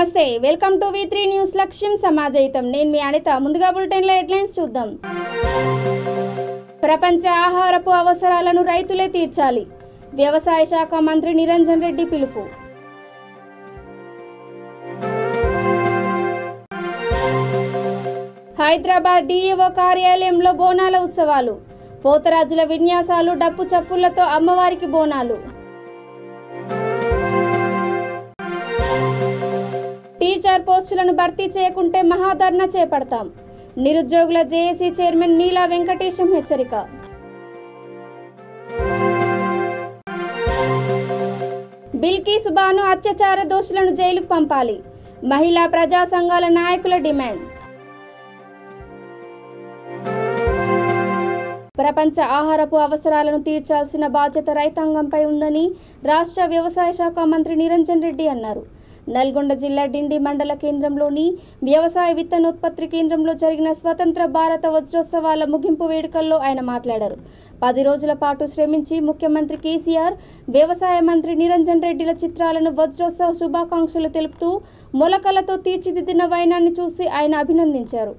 నమస్తే welcome to V3 news లక్ష్యం సమాజయితం నేను మీ అనిత ముందుగా బులెటిన్ల హెడ్లైన్స్ చూద్దాం ప్రపంచ ఆహారపు అవసరాలను రైతులే తీర్చాలి వ్యవసాయ శాఖ మంత్రి నిరంజన్ రెడ్డి పిలుపు హైదరాబాద్ DEO కార్యాలయంలో బోనాల ఉత్సవాలు పోతరాజుల విన్యాసాలు డప్పు చప్పులతో అమ్మవారికి బోనాలు టీచర్ పోస్టులను భర్తీ చేయకుంటే మహాధర్నా చేపడతాం నిరుద్యోగుల జేఏసీ చైర్మన్ నీలా వెంకటేశం హెచ్చరిక బిల్కిస్ బాను అత్యాచార దోషులను జైలుకు పంపాలి మహిళా ప్రజా సంఘాల నాయకుల డిమాండ్ ప్రపంచ ఆహారపు అవసరాలను తీర్చాల్సిన బాధ్యత రైతాంగంపై ఉందని రాష్ట్ర వ్యవసాయ శాఖ మంత్రి నిరంజన్ రెడ్డి అన్నారు నల్గొండ జిల్లా డిండి మండల కేంద్రంలోని వ్యవసాయ విత్తనోత్పత్తి కేంద్రంలో జరిగిన స్వతంత్ర భారత వజ్రోత్సవాల ముగింపు వేడుకల్లో ఆయన మాట్లాడారు 10 రోజుల పాటు శ్రమించి ముఖ్యమంత్రి కేసీఆర్ వ్యవసాయ మంత్రి నిరంజన్ రెడ్డిల చిత్రాలను వజ్రోత్సవ శుభాకాంక్షలు తెలుపుతూ మొలకలతో తీర్చిదిద్దిన వైనాన్ని చూసి ఆయన అభినందించారు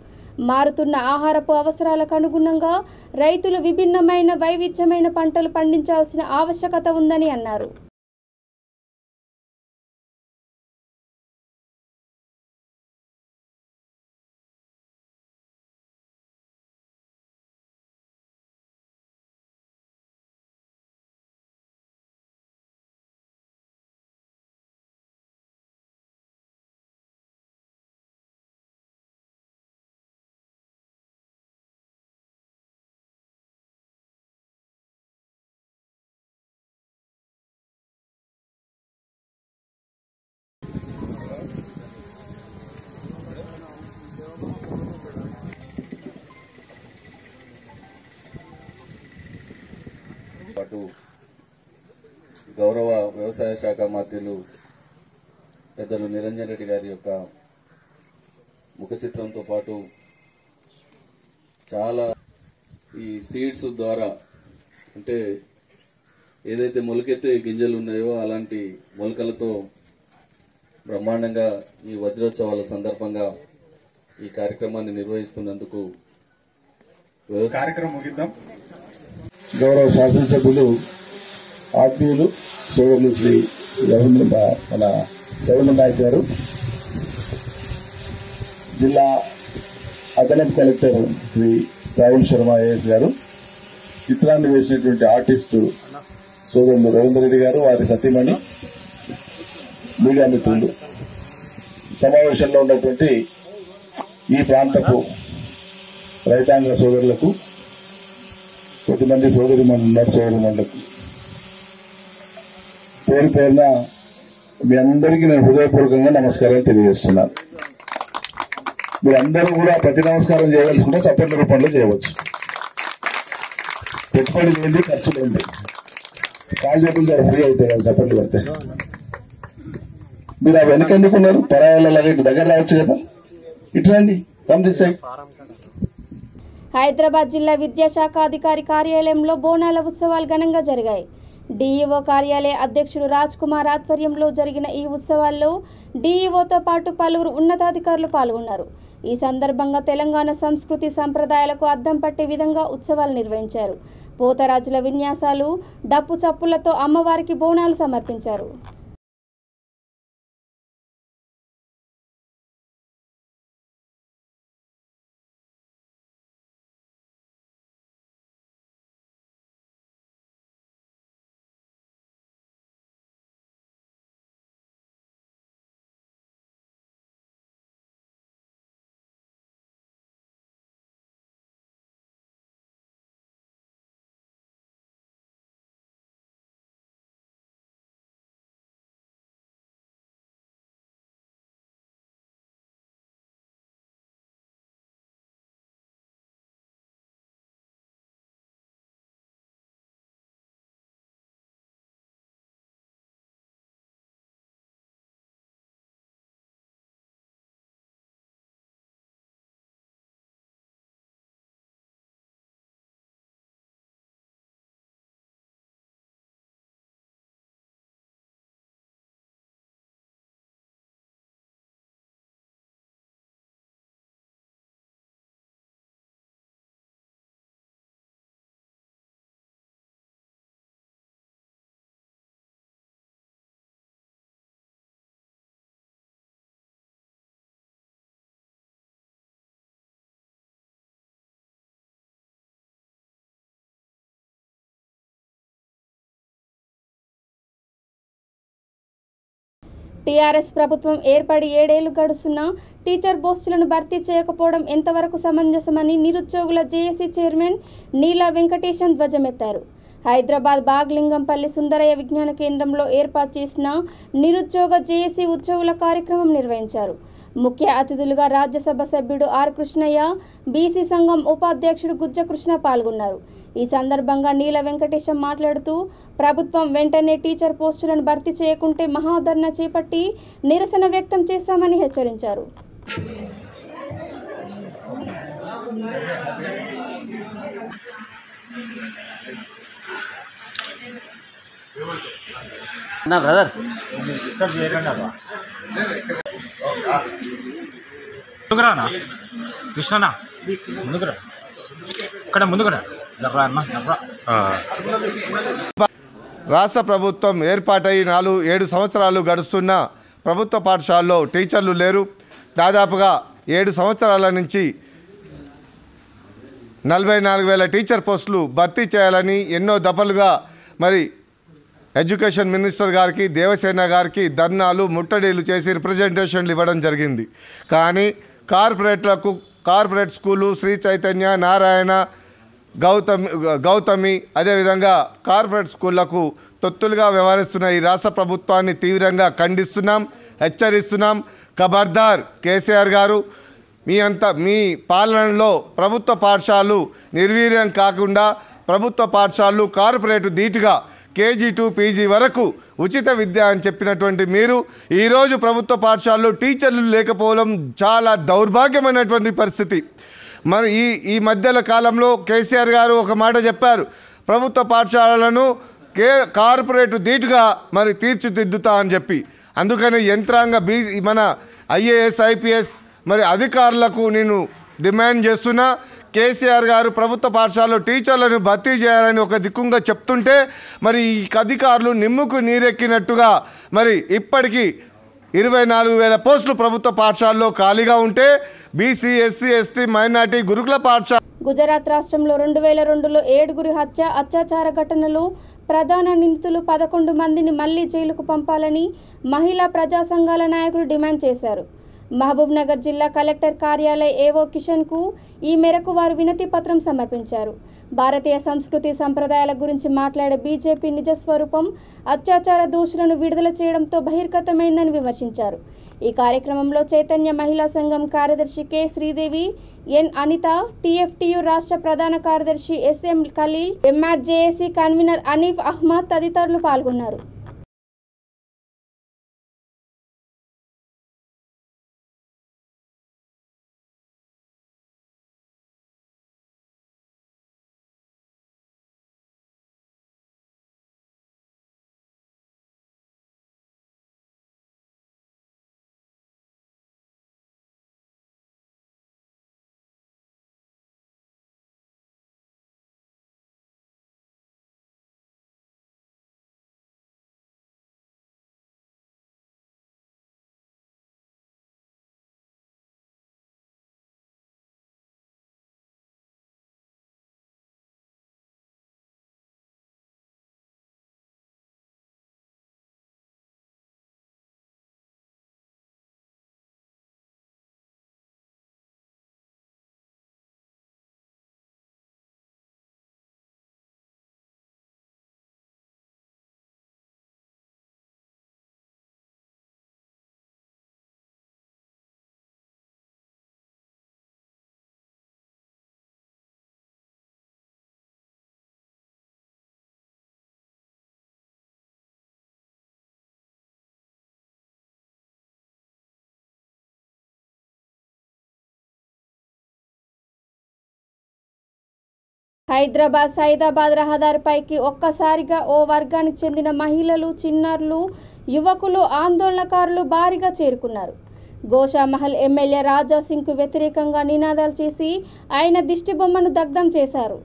మారుతున్న ఆహారపు అవసరాలకు అనుగుణంగా రైతులు విభిన్నమైన వైవిధ్యమైన పంటలు పండించాల్సిన ఆవశ్యకత ఉందని అన్నారు పాటు గౌరవ వ్యవసాయ శాఖ మంత్రులు పెద్దలు నిరంజన్ రెడ్డి గారి యొక్క ముఖ చిత్రంతో పాటు చాలా ఈ సీడ్స్ ద్వారా అంటే ఏదైతే మొలకెత్తే గింజలు ఉన్నాయో అలాంటి మొలకలతో బ్రహ్మాండంగా ఈ వజ్రోత్సవాల సందర్భంగా ఈ కార్యక్రమాన్ని నిర్వహిస్తున్నందుకు కార్యక్రమం ముగిద్దాం. గౌరవ శాసనసభ్యులు ఆత్మీయులు సోదరులు శ్రీ మన రవీంద్ర నాయక్ గారు, జిల్లా అదనపు కలెక్టర్ శ్రీ రాహుల్ శర్మ ఐఏఎస్ గారు, చిత్రాన్ని వేసినటువంటి ఆర్టిస్టు సోదరులు రవీంద్ర రెడ్డి గారు, వారి సతీమణి, మీడియా మిత్రులు, సమావేశంలో ఉన్నటువంటి ఈ ప్రాంతపు రైతాంగ సోదరులకు, కొద్దిమంది సోదరిమణులకు పేరు పేరున మీ అందరికీ నేను హృదయపూర్వకంగా నమస్కారాలు తెలియజేస్తున్నాను. మీరందరూ కూడా ప్రతి నమస్కారం చేయవలసుకుంటే చప్పట్ల రూపంలో చేయవచ్చు. పెట్టుబడి లేని ఖర్చు లేని కాలు చేతులు చాలా ఫ్రీ అవుతాయి కదా చప్పట్లు పడితే. మీరు ఆ వెనక ఎందుకున్నారు? పరాయాలలాగా ఇటు దగ్గర రావచ్చు కదా, ఇటు రండి, కమ్ దిస్ సైడ్. హైదరాబాద్ జిల్లా విద్యాశాఖ అధికారి కార్యాలయంలో బోనాల ఉత్సవాలు ఘనంగా జరిగాయి. DEO కార్యాలయ అధ్యక్షుడు రాజ్ కుమార్ ఆధ్వర్యంలో జరిగిన ఈ ఉత్సవాల్లో DEOతో పాటు పలువురు ఉన్నతాధికారులు పాల్గొన్నారు. ఈ సందర్భంగా తెలంగాణ సంస్కృతి సంప్రదాయాలకు అద్దం పట్టే విధంగా ఉత్సవాలు నిర్వహించారు. పోతరాజుల విన్యాసాలు డప్పు చప్పులతో అమ్మవారికి బోనాలు సమర్పించారు. టీఆర్ఎస్ ప్రభుత్వం ఏర్పడి 7 ఏళ్లు గడుస్తున్నా టీచర్ పోస్టులను భర్తీ చేయకపోవడం ఎంతవరకు సమంజసమని నిరుద్యోగుల జేఏసీ చైర్మన్ నీలా వెంకటేశన్ ధ్వజమెత్తారు. హైదరాబాద్ బాగ్లింగంపల్లి సుందరయ్య విజ్ఞాన కేంద్రంలో ఏర్పాటు చేసిన నిరుద్యోగ జేఏసీ ఉద్యోగుల కార్యక్రమం నిర్వహించారు. ముఖ్య అతిథులుగా రాజ్యసభ సభ్యుడు ఆర్ కృష్ణయ్య, బీసీ సంఘం ఉపాధ్యక్షుడు గుజ్జ కృష్ణ పాల్గొన్నారు. ఈ సందర్భంగా నీల వెంకటేశం మాట్లాడుతూ ప్రభుత్వం వెంటనే టీచర్ పోస్టులను భర్తీ చేయకుంటే మహాధర్నా చేపట్టి నిరసన వ్యక్తం చేశామని హెచ్చరించారు. నా బ్రదర్ ముందుకురానా కృష్ణనా ముందుకురా ఇక్కడ ముందుకురా రాష్ట్ర ప్రభుత్వం ఏర్పాటై 7 సంవత్సరాలు గడుస్తున్న ప్రభుత్వ పాఠశాలలో టీచర్లు లేరు. దాదాపుగా 7 సంవత్సరాల నుంచి 44,000 టీచర్ పోస్టులు భర్తీ చేయాలని ఎన్నో దఫలుగా మరి ఎడ్యుకేషన్ మినిస్టర్ గారికి, దేవసేన గారికి ధర్నాలు, ముట్టడిలు చేసి రిప్రజెంటేషన్లు ఇవ్వడం జరిగింది. కానీ కార్పొరేట్ స్కూలు శ్రీ చైతన్య, నారాయణ, గౌతమి అదేవిధంగా కార్పొరేట్ స్కూళ్లకు తొత్తులుగా వ్యవహరిస్తున్న ఈ రాష్ట్ర ప్రభుత్వాన్ని తీవ్రంగా ఖండిస్తున్నాం, హెచ్చరిస్తున్నాం. ఖబర్దార్ కేసీఆర్ గారు, మీ పాలనలో ప్రభుత్వ పాఠశాలలు నిర్వీర్యం కాకుండా ప్రభుత్వ పాఠశాలలు కార్పొరేట్ ధీటుగా KG to PG వరకు ఉచిత విద్య అని చెప్పినటువంటి మీరు ఈరోజు ప్రభుత్వ పాఠశాలలో టీచర్లు లేకపోవడం చాలా దౌర్భాగ్యమైనటువంటి పరిస్థితి. మరి ఈ మధ్యల కాలంలో కేసీఆర్ గారు ఒక మాట చెప్పారు, ప్రభుత్వ పాఠశాలలను కార్పొరేట్ ధీటుగా మరి తీర్చిదిద్దుతా అని చెప్పి. అందుకని యంత్రాంగ మన IAS IPS మరి అధికారులకు నేను డిమాండ్ చేస్తున్నా, కేసీఆర్ గారు ప్రభుత్వ పాఠశాలలో టీచర్లను భర్తీ చేయాలని ఒక దిక్కుంగా చెప్తుంటే మరి ఈ అధికారులు నిమ్ముకు నీరెక్కినట్టుగా మరి ఇప్పటికీ 24,000 పోస్టులు ప్రభుత్వ పాఠశాలలో ఖాళీగా ఉంటే BC SC ST మైనార్టీ గురుకుల పాఠశాల. గుజరాత్ రాష్ట్రంలో 2002లో 7 అత్యాచార ఘటనలో ప్రధాన నిందితులు 11 మందిని మళ్లీ జైలుకు పంపాలని మహిళా ప్రజా సంఘాల నాయకులు డిమాండ్ చేశారు. మహబూబ్ నగర్ జిల్లా కలెక్టర్ కార్యాలయ ఏవో కిషన్కు ఈ మేరకు వారు వినతి పత్రం సమర్పించారు. భారతీయ సంస్కృతి సంప్రదాయాల గురించి మాట్లాడే బీజేపీ నిజస్వరూపం అత్యాచార దోషులను విడుదల చేయడంతో బహిర్గతమైందని విమర్శించారు. ఈ కార్యక్రమంలో చైతన్య మహిళా సంఘం కార్యదర్శి K Sridevi, N Anitha, TFTU రాష్ట్ర ప్రధాన కార్యదర్శి SM Khaleel, MRJAC convener Anif Ahmed తదితరులు పాల్గొన్నారు. హైదరాబాద్ సైదాబాద్ రహదారిపైకి ఒక్కసారిగా ఓ వర్గానికి చెందిన మహిళలు, చిన్నారులు, యువకులు, ఆందోళనకారులు భారీగా చేరుకున్నారు. గోషామహల్ ఎమ్మెల్యే రాజా సింగ్కు వ్యతిరేకంగా నినాదాలు చేసి ఆయన దిష్టిబొమ్మను దగ్ధం చేశారు.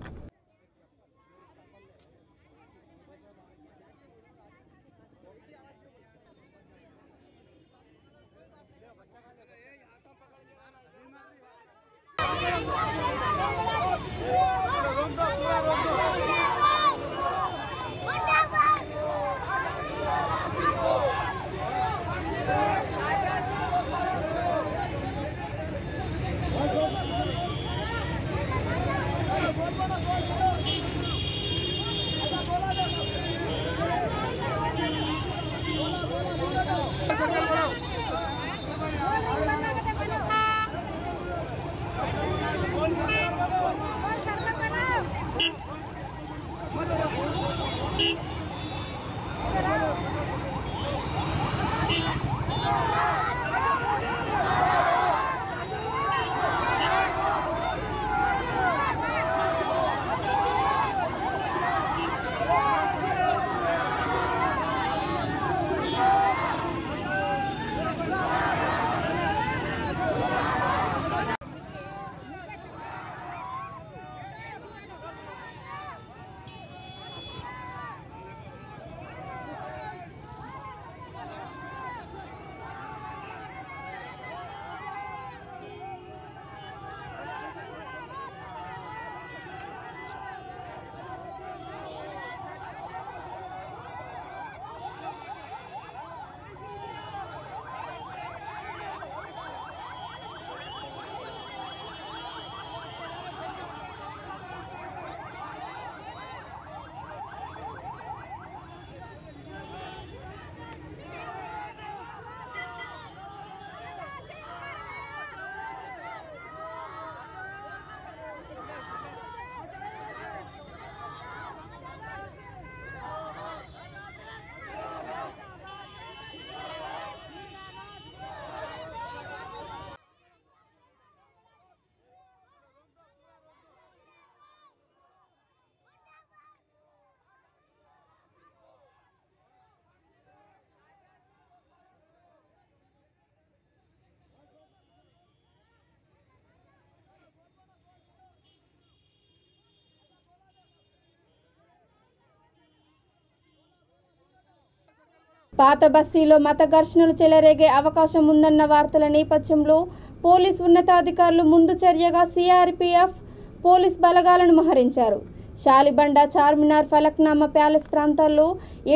పాత బస్తీలో మత ఘర్షణలు చెలరేగే అవకాశం ఉందన్న వార్తల నేపథ్యంలో పోలీస్ ఉన్నతాధికారులు ముందు చర్యగా సిఆర్పీఎఫ్ పోలీస్ బలగాలను మోహరించారు. షాలిబండ, చార్మినార్, ఫలక్నామా ప్యాలెస్ ప్రాంతాల్లో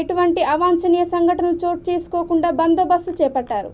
ఎటువంటి అవాంఛనీయ సంఘటనలు చోటు చేసుకోకుండా బందోబస్తు చేపట్టారు.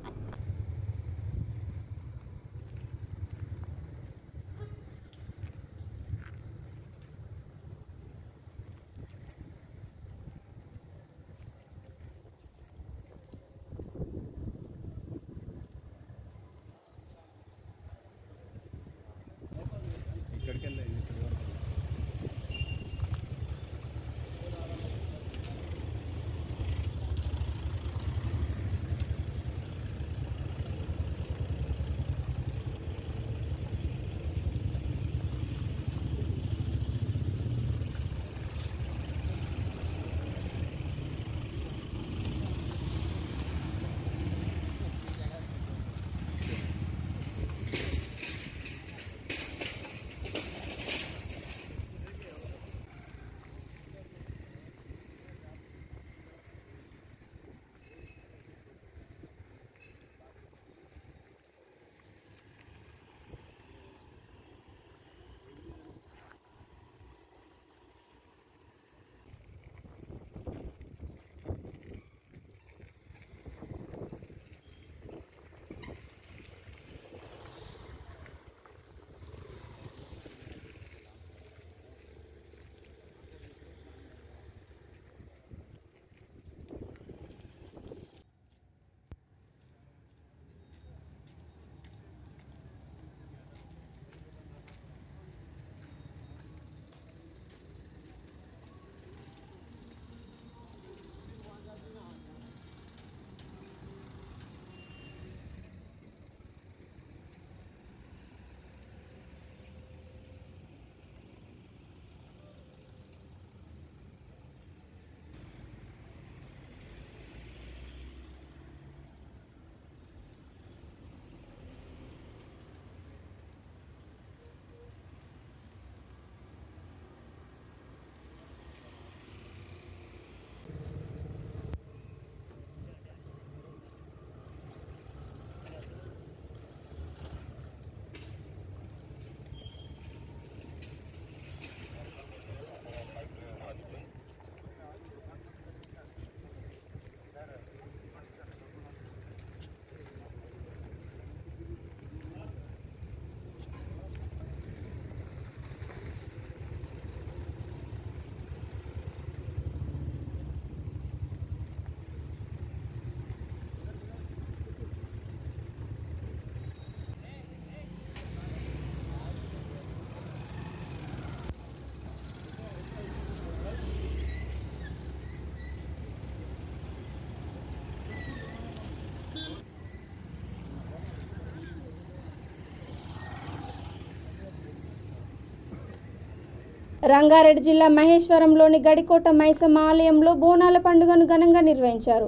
రంగారెడ్డి జిల్లా మహేశ్వరంలోని గడికోట మైసమ్మ ఆలయంలో బోనాల పండుగను ఘనంగా నిర్వహించారు.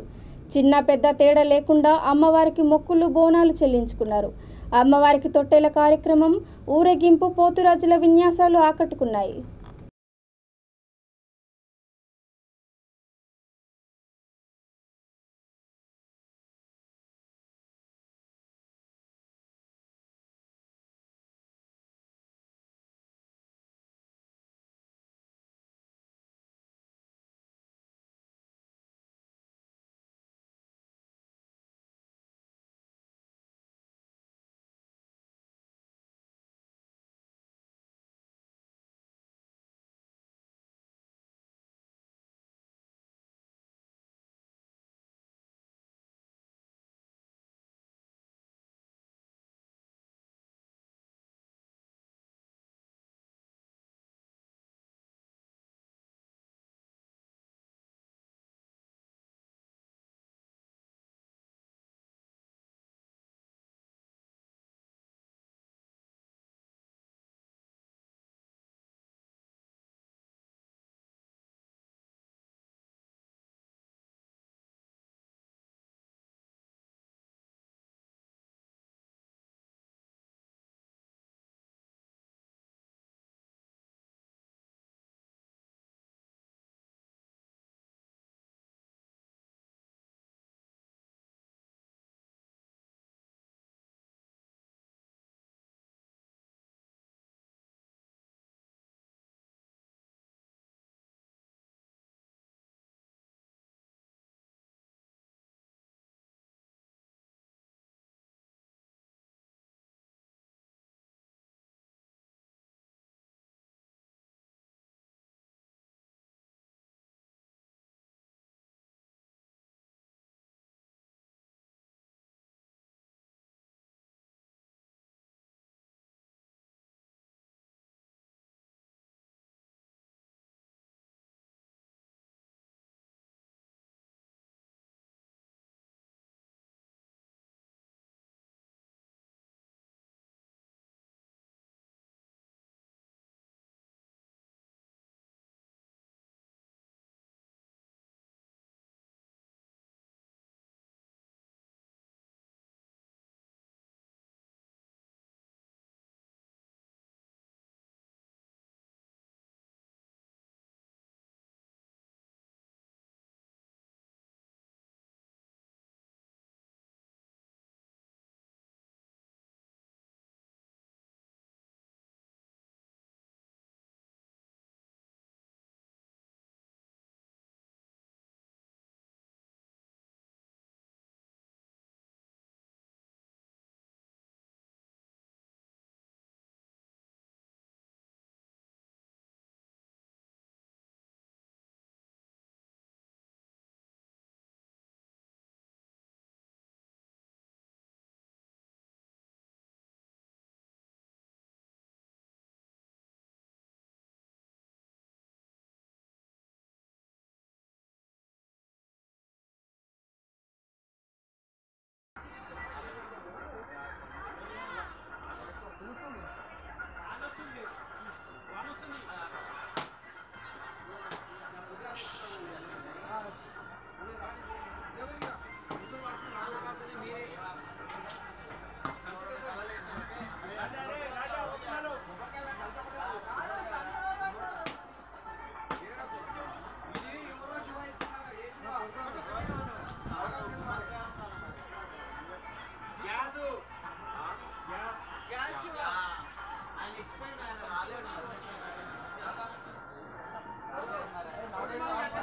చిన్న పెద్ద తేడా లేకుండా అమ్మవారికి మొక్కులు, బోనాలు చెల్లించుకున్నారు. అమ్మవారికి తొట్టెల కార్యక్రమం, ఊరేగింపు, పోతురాజుల విన్యాసాలు ఆకట్టుకున్నాయి.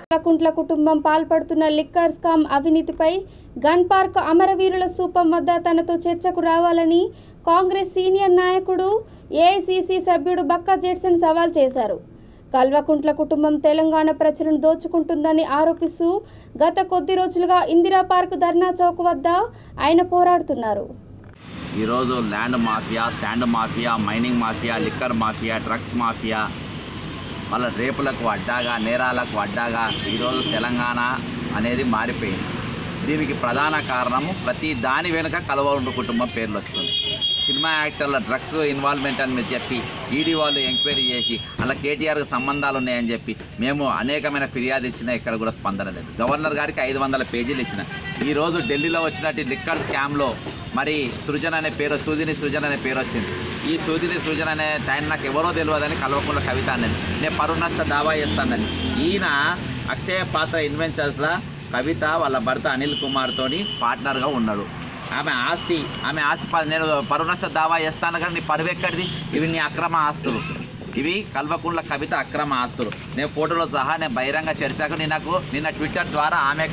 కల్వకుంట్ల కుటుంబం పాల్పడుతున్న లిక్కర్ స్కామ్ అవినీతిపై గన్ పార్క్ అమరవీరుల స్థూపం వద్ద తనతో చర్చకు రావాలని కాంగ్రెస్ సీనియర్ నాయకుడు ఏఐసీసీ సభ్యుడు బక్కా జెట్సన్ సవాల్ చేశారు. కల్వకుంట్ల కుటుంబం తెలంగాణ ప్రజలను దోచుకుంటుందని ఆరోపిస్తూ గత కొద్ది రోజులుగా ఇందిరా పార్క్ ధర్నా చౌక్ వద్ద ఆయన పోరాడుతున్నారు. ఈరోజు land mafia, sand mafia, mining mafia, liquor mafia, drugs mafia వాళ్ళ రేపులకు అడ్డాగా, నేరాలకు అడ్డాగా ఈరోజు తెలంగాణ అనేది మారిపోయింది. దీనికి ప్రధాన కారణము ప్రతి దాని వెనుక కల్వకుంట్ల కుటుంబం పేర్లు వస్తుంది. సినిమా యాక్టర్ల డ్రగ్స్ ఇన్వాల్వ్మెంట్ అని మీరు చెప్పి ఈడీ వాళ్ళు ఎంక్వైరీ చేసి అలా కేటీఆర్కి సంబంధాలు ఉన్నాయని చెప్పి మేము అనేకమైన ఫిర్యాదు ఇచ్చినా ఇక్కడ కూడా స్పందన లేదు. గవర్నర్ గారికి 500 పేజీలు ఇచ్చిన. ఈరోజు ఢిల్లీలో వచ్చినట్టు లిక్కర్ స్కామ్లో మరి సృజన అనే పేరు, సూదిని సృజన అనే పేరు వచ్చింది. ఈ సూదిని సృజన అనే టైం నాకు ఎవరో తెలియదని కల్వకుంట్ల కవిత అన్నది. నేను పరువు నష్ట దావా చేస్తానని. ఈయన అక్షయ పాత్ర ఇన్వెంచర్స్లో కవిత వాళ్ళ భర్త అనిల్ కుమార్తోని పార్ట్నర్గా ఉన్నాడు. ఆమె ఆస్తి నేను పరువు నష్ట దావా చేస్తాను కానీ నీ పరువు ఎక్కడిది? ఇవి నీ అక్రమ ఆస్తులు. ఇవి కల్వకుంట్ల కవిత అక్రమ ఆస్తులు. నేను ఫోటోలో సహా నేను బహిరంగ చర్చకు నిన్న ట్విట్టర్ ద్వారా ఆమె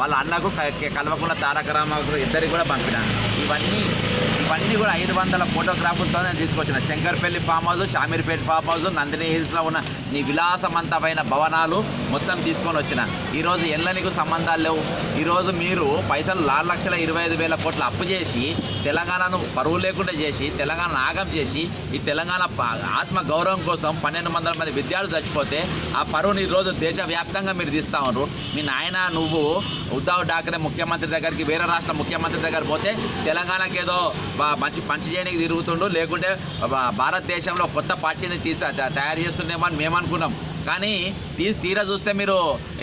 వాళ్ళ అన్నకు కల్వకుంట్ల తారక రామారావు ఇద్దరికి కూడా పంపినాను. ఇవన్నీ కూడా 500 ఫోటోగ్రాఫులతో నేను తీసుకొచ్చిన. Shankarpally farm house, Shamirpet farm house, Nandini హిల్స్లో ఉన్న నీ విలాసవంతమైన భవనాలు మొత్తం తీసుకొని వచ్చిన. ఈరోజు ఎల్లనికు సంబంధాలు లేవు. ఈరోజు మీరు పైసలు 4,25,000 కోట్లు అప్పు చేసి తెలంగాణను పరువు లేకుండా చేసి తెలంగాణ ఆగం చేసి ఈ తెలంగాణ ఆత్మ గౌరవం కోసం 1,200 మంది విద్యార్థులు చచ్చిపోతే ఆ పరువుని ఈరోజు దేశవ్యాప్తంగా మీరు తీస్తూ ఉన్నారు. మీ నాయన నువ్వు ఉద్ధవ్ ఠాక్రే ముఖ్యమంత్రి దగ్గరికి వేరే రాష్ట్ర ముఖ్యమంత్రి దగ్గర పోతే తెలంగాణకి ఏదో మంచి చేయడానికి తిరుగుతుండు, లేకుంటే భారతదేశంలో కొత్త పార్టీని తయారు చేస్తుండేమో అని మేము అనుకున్నాం. కానీ తీరా చూస్తే మీరు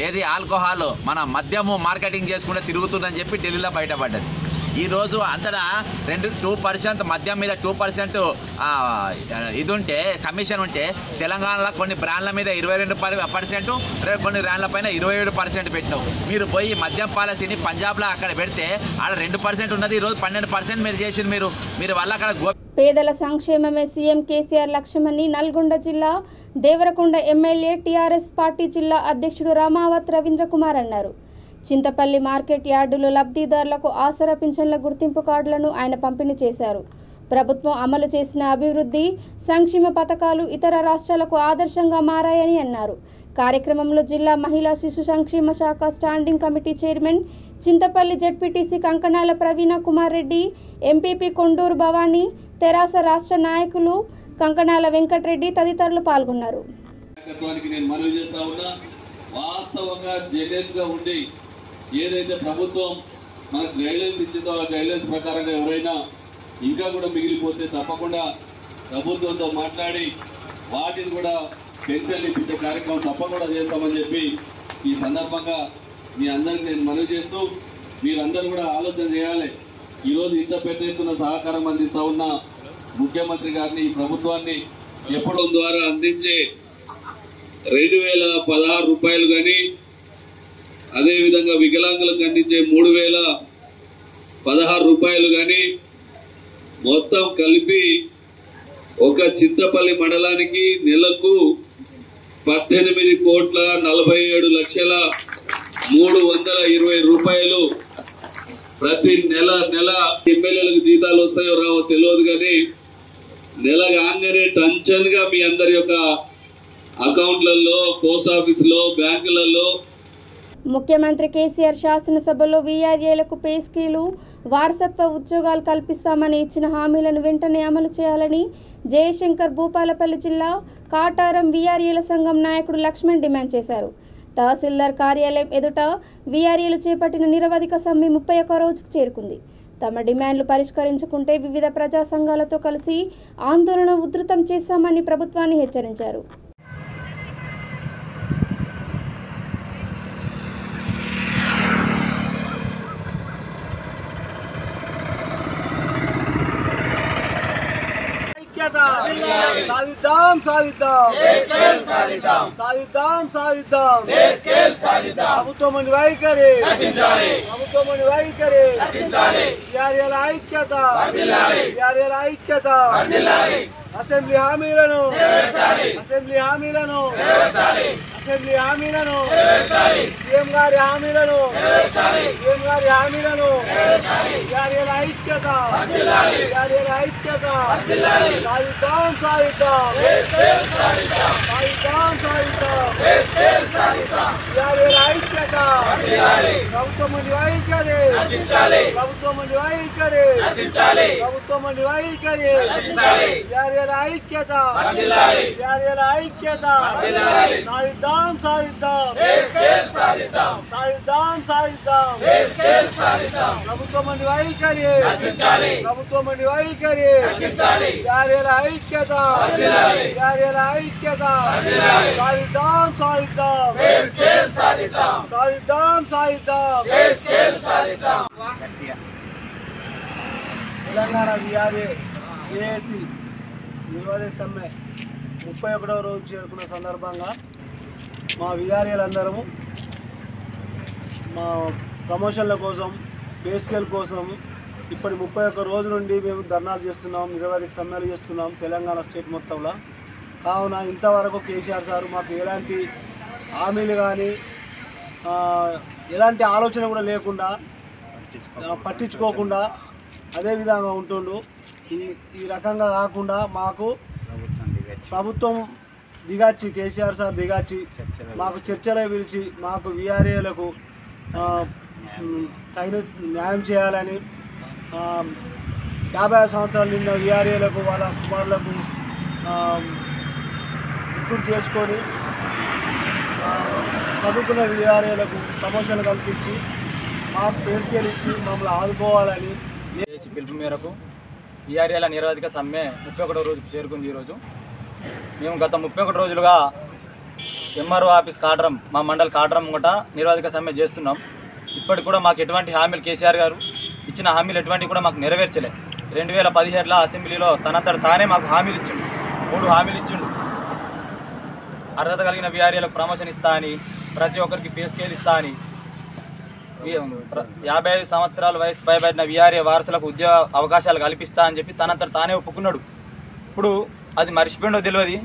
ఏది ఆల్కహాల్ మన మద్యము మార్కెటింగ్ చేసుకుంటే తిరుగుతుందని చెప్పి ఢిల్లీలో బయటపడ్డది. ఈరోజు అంతటా 2% మద్యం మీద 2% ఇది ఉంటే కమిషన్ ఉంటే తెలంగాణలో కొన్ని బ్రాండ్ల మీద 22%, కొన్ని బ్రాండ్ల పైన 27% పెట్టినావు. మీరు పోయి మద్యం పాలసీని పంజాబ్లో అక్కడ పెడితే ఆడ 2% ఉన్నది, ఈరోజు 12% మీరు చేసింది. మీరు వల్ల అక్కడ పేదల సంక్షేమమే సీఎం కేసీఆర్ లక్ష్యమని నల్గొండ జిల్లా దేవరకొండ ఎమ్మెల్యే టీఆర్ఎస్ పార్టీ జిల్లా అధ్యక్షుడు రామావత్ రవీంద్ర కుమార్ అన్నారు. చింతపల్లి మార్కెట్ యార్డులో లబ్ధిదారులకు ఆసరా పింఛన్ల గుర్తింపు కార్డులను ఆయన పంపిణీ చేశారు. ప్రభుత్వం అమలు చేసిన అభివృద్ధి సంక్షేమ పథకాలు ఇతర రాష్ట్రాలకు ఆదర్శంగా మారాయని అన్నారు. కార్యక్రమంలో జిల్లా మహిళా శిశు సంక్షేమ శాఖ standing committee chairman Chintapalli ZPTC Kankanala Praveena Kumar Reddy, MPP Konduru Bhavani, TRS రాష్ట్ర నాయకులు కంకణాల వెంకటరెడ్డి తదితరులు పాల్గొన్నారు. ఏదైతే ప్రభుత్వం మనకు గైడ్లైన్స్ ఇచ్చిందో ఆ గైడ్లైన్స్ ప్రకారంగా ఎవరైనా ఇంకా కూడా మిగిలిపోతే తప్పకుండా ప్రభుత్వంతో మాట్లాడి వాటిని కూడా పెన్షన్లు ఇప్పించే కార్యక్రమం తప్పకుండా చేస్తామని చెప్పి ఈ సందర్భంగా మీ అందరికీ నేను మనవి చేస్తూ మీరందరూ కూడా ఆలోచన చేయాలి. ఈరోజు ఇంత పెద్ద ఎత్తున సహకారం అందిస్తూ ఉన్న ముఖ్యమంత్రి గారిని, ఈ ప్రభుత్వాన్ని ఎప్పుడో ద్వారా అందించే 2,016 రూపాయలు కానీ, అదేవిధంగా వికలాంగులకు అందించే 3,016 రూపాయలు కానీ మొత్తం కలిపి ఒక చింతపల్లి మండలానికి నెలకు 18,47,320 రూపాయలు ప్రతి నెల ఎమ్మెల్యేలకు జీతాలు వస్తాయో రావో తెలియదు కానీ నెల కాగానే టెన్షన్గా మీ అందరి యొక్క అకౌంట్లలో, పోస్ట్ ఆఫీసులో, బ్యాంకులలో. ముఖ్యమంత్రి కేసీఆర్ శాసనసభలో వీఆర్ఏలకు పే స్కేలు, వారసత్వ ఉద్యోగాలు కల్పిస్తామని ఇచ్చిన హామీలను వెంటనే అమలు చేయాలని జయశంకర్ భూపాలపల్లి జిల్లా కాటారం వీఆర్ఏల సంఘం నాయకుడు లక్ష్మణ్ డిమాండ్ చేశారు. తహసీల్దార్ కార్యాలయం ఎదుట వీఆర్ఏలు చేపట్టిన నిరవధిక సమ్మె 31వ రోజుకు చేరుకుంది. తమ డిమాండ్లు పరిష్కరించుకుంటే వివిధ ప్రజా సంఘాలతో కలిసి ఆందోళన ఉధృతం చేశామని ప్రభుత్వాన్ని హెచ్చరించారు. ఐక్యత సాధిద్దాం సాధిద్దాం సాధిద్దాం సాధిద్దాం ప్రభుత్వం వైఖరి ప్రభుత్వం వైఖరి విఆర్ఏల ఐక్యత విఆర్ఏల ఐక్యత అసెంబ్లీ హామీలను అసెంబ్లీ హామీలను అసెంబ్లీ హామీలను సీఎం గారి హామీలను సీఎం గారి హామీలను విఆర్ఏల ఐక్యత విఆర్ఏల ఐక్యత సాధిద్దాం సాధిద్దాం సాధిద్దాం సాధిద్దాం విఆర్ఏల ఐక్యత ప్రభుత్వం వైఖరి ప్రభుత్వం వైఖరి ప్రభుత్వం వైఖరి విఆర్ఏల ఐక్యత విఆర్ఏల ఐక్యత సాధిద్దాం సాధిద్దాం సాధిద్దాం సాధిద్దాం ప్రభుత్వం వైఖరి ప్రభుత్వం వైఖరి విఆర్ఏల ఐక్యత విఆర్ఏల ఐక్యత సాధిద్దాం సాధిద్దాం సాధిద్దాం సాధిద్దాం తెలంగాణ విఆర్ఏ జేఏసీ నిరోధక సమ్మె 31వ రోజు చేరుకున్న సందర్భంగా మా విఆర్ఏలందరము మా ప్రమోషన్ల కోసం పే స్కేల్ కోసం ఇప్పటి 31 రోజు నుండి మేము ధర్నాలు చేస్తున్నాం, నిరవధిక సమ్మెలు చేస్తున్నాం తెలంగాణ స్టేట్ మొత్తంలో. కావున ఇంతవరకు కేసీఆర్ సారు మాకు ఎలాంటి హామీలు కానీ ఎలాంటి ఆలోచన కూడా లేకుండా పట్టించుకోకుండా అదే విధంగా ఉంటుండు. ఈ రకంగా కాకుండా మాకు ప్రభుత్వం దిగాచి కేసీఆర్ సార్ దిగాచి మాకు చర్చలో పిలిచి మాకు విఆర్ఏలకు తగిన న్యాయం చేయాలని 50 సంవత్సరాలు నిన్న విఆర్ఏలకు వాళ్ళ కుమారులకు ఇప్పుడు చేసుకొని చదువుకున్న విఆర్ఏలకు ప్రమోషన్లు కల్పించి మాకు పే స్కేల్ ఇచ్చి మమ్మల్ని ఆదుకోవాలని ఏసీ పిలుపు మేరకు విఆర్ఏల నిరవధిక సమ్మె 31వ రోజుకు చేరుకుంది. ఈరోజు మేము గత 31 రోజులుగా ఎంఆర్ఓ ఆఫీస్ కాట్రం మా మండల్ కాట్రం కూడా నిరవధిక సమ్మె చేస్తున్నాం. ఇప్పటికి కూడా మాకు ఎటువంటి హామీలు కేసీఆర్ గారు ఇచ్చిన హామీలు ఎటువంటి కూడా మాకు నెరవేర్చలే. 2017లో అసెంబ్లీలో తనంతట తానే మాకు హామీలు ఇచ్చిండు, 3 హామీలు ఇచ్చిండు. అర్హత కలిగిన విఆర్ఏలకు ప్రమోషన్ ఇస్తా అని, ప్రతి ఒక్కరికి పే స్కేల్ ఇస్తా అని, 55 సంవత్సరాల వయసు పైబడిన విఆర్ఏ వారసులకు ఉద్యోగ అవకాశాలు కల్పిస్తా అని చెప్పి తనంతట తానే ఒప్పుకున్నాడు. ఇప్పుడు అది మర్చిపోయిండో తెలియదు.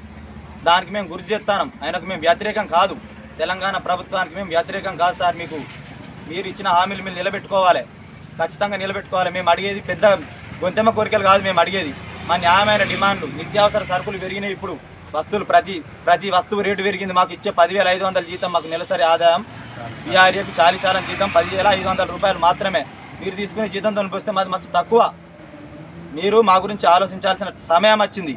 దానికి మేము గుర్తు చేస్తాం. ఆయనకు మేము వ్యతిరేకం కాదు, తెలంగాణ ప్రభుత్వానికి మేము వ్యతిరేకం కాదు సార్. మీరు ఇచ్చిన హామీలు మీరు నిలబెట్టుకోవాలి, ఖచ్చితంగా నిలబెట్టుకోవాలి. మేము అడిగేది పెద్ద గొంతెమ్మ కోరికలు కాదు, మేము అడిగేది మా న్యాయమైన డిమాండ్లు. నిత్యావసర సరుకులు పెరిగినాయి, ఇప్పుడు వస్తువులు ప్రతి వస్తువు రేటు పెరిగింది. మాకు ఇచ్చే 10,500 జీతం మాకు నెలసరి ఆదాయం. విఆర్ఏకు చాలీచాలని జీతం 10,500 రూపాయలు మాత్రమే. మీరు తీసుకునే జీతంతో పోస్తే మాది మస్తు తక్కువ. మీరు మా గురించి ఆలోచించాల్సిన సమయం వచ్చింది.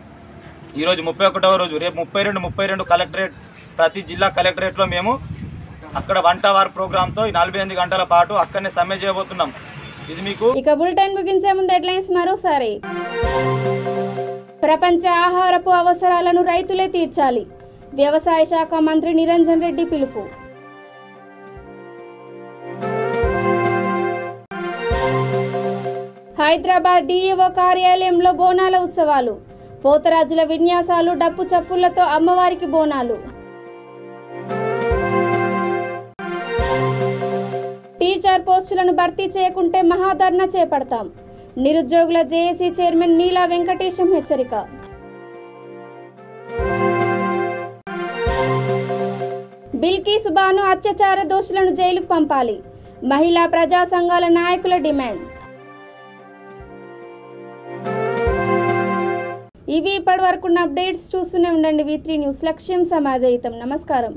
ఈరోజు 31వ రోజు, రేపు 32 కలెక్టరేట్, ప్రతి జిల్లా కలెక్టరేట్లో మేము అక్కడ 1 అవర్ ప్రోగ్రాంతో 48 గంటల పాటు అక్కడనే సమ్మె చేయబోతున్నాం. ఇది మీకు ఇక బులెటిన్ ముగించే ముందు హెడ్లైన్స్ మరోసారి. ప్రపంచ ఆహారపు అవసరాలను రైతులే తీర్చాలి, వ్యవసాయ శాఖ మంత్రి నిరంజన్ రెడ్డి పిలుపు. హైదరాబాద్ డిఈఓ కార్యాలయంలో బోనాల ఉత్సవాలు, పోతరాజుల విన్యాసాలు, డప్పు చప్పుళ్లతో అమ్మవారికి బోనాలు. టీచర్ పోస్టులను భర్తీ చేయకుంటే మహాధర్నా చేపడతాం, నిరుద్యోగుల జేఏసీ చైర్మన్ నీలా వెంకటేశం హెచ్చరిక. బిల్కీస్ బాను అత్యాచార దోషులను జైలుకు పంపాలి, మహిళా ప్రజా సంఘాల నాయకుల డిమాండ్. ఇవి ఇప్పటి వరకు అప్డేట్స్. చూస్తూనే ఉండండి V3 న్యూస్. లక్ష్యం సమాజహితం. నమస్కారం.